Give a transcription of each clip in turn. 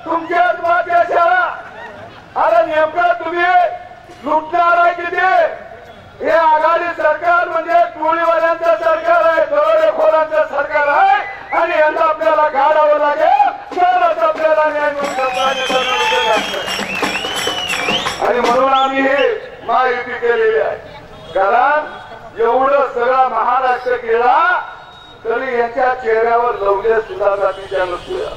तुमच्याच माझ्या शाळा. अरे नेमकं तुम्ही लुटणार आहे किती? हे आघाडी सरकार म्हणजे टोळीवाल्यांचं सरकार आहे, दरोडेखोरांचं सरकार आहे आणि यांना आपल्याला गाडावं लागेल तरच आपल्याला न्याय मिळू शकतो. आणि म्हणून आम्ही हे महायुती केलेली आहे. कारण एवढं सगळा महाराष्ट्र केला तरी यांच्या चेहऱ्यावर लवले सुद्धा जातीच्या नसूया.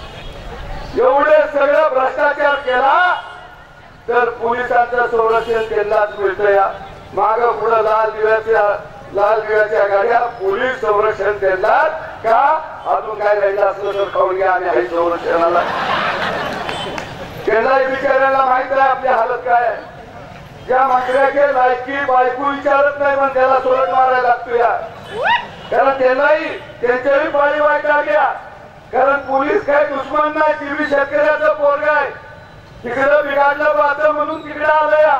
एवढे सगळं भ्रष्टाचार केला तर पोलिसांचं संरक्षण केंद्रात मिळतं. या माग पुढे लाल दिव्याच्या गाड्या पोलीस संरक्षण केंद्रात का? अजून काय राहिलं असलं तर खाऊन घ्या आम्ही आहे संरक्षणाला. केंद्राच्या बिचाऱ्याला माहित आहे आपली हालत काय आहे. ज्या मंत्र्याचे लायकी बायको विचारत नाही पण त्याला सोडत मारायला लागतो या. कारण त्यांनाही त्यांच्याही पाळी वाईट लागल्या. कारण पोलीस काय दुश्मन नाही, टीव्ही शेतकऱ्याचं पोरग आहे. तिकडं बिघाडलं बातं म्हणून तिकडं आलं या.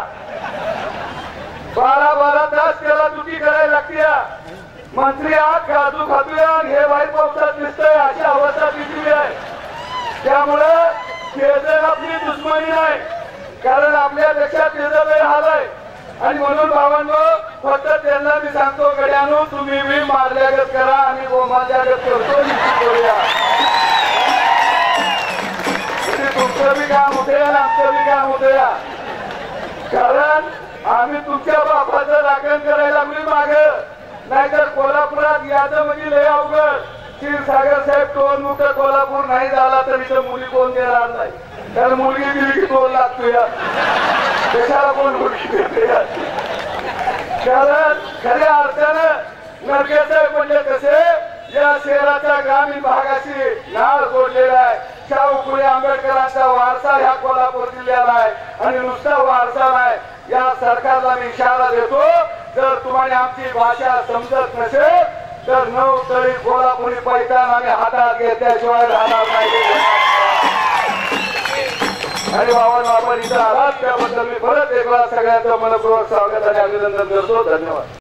12-12 तास त्याला दुटी करायला लागते. मंत्री आत काजू खातोया हे वाईट पावसात दिसतंय अशी अवस्था दिसली आहे. त्यामुळं तेजन आपली दुश्मनी नाही, कारण आपल्या देशात तेजन लय हाल आहे. आणि म्हणून भावांनो फक्त त्यांना मी सांगतो गड्यानो तुम्ही मी मारल्यागत करा आणि गोमाल्यागत करतो करूया. तुमचं बी काम होते आणि आमचं बी काम होते. कारण आम्ही तुमच्या बापाचं राखण करायला लागली माग. नाहीतर कोल्हापुरात याचं म्हणजे लय अवघड. क्षीरसागर साहेब टोल मुक्त कोल्हापूर नाही झाला तर इथं मुली कोण देणार नाही. कारण मुलगी दिली की टोल लागतो या. देशाला कोण मुलगी देते. कारण खऱ्या अर्थानं नरके साहेब म्हणजे कसे या शहराच्या ग्रामीण भागाशी नाळ जोडलेला आहे. शाहू फुले आंबेडकरांचा वारसा ह्या कोल्हापूर जिल्ह्याला आहे आणि नुसता वारसा नाही. या सरकारला मी इशारा देतो, जर तुम्हाला आमची भाषा समजत नसेल तर 9 तळी कोल्हापुरी पैठण आम्ही हातात घेतल्याशिवाय राहणार नाही. आणि बाबांनो आपण इथं आलात त्याबद्दल मी परत एकदा सगळ्यांचं मनपूर्वक स्वागत आणि अभिनंदन करतो. धन्यवाद.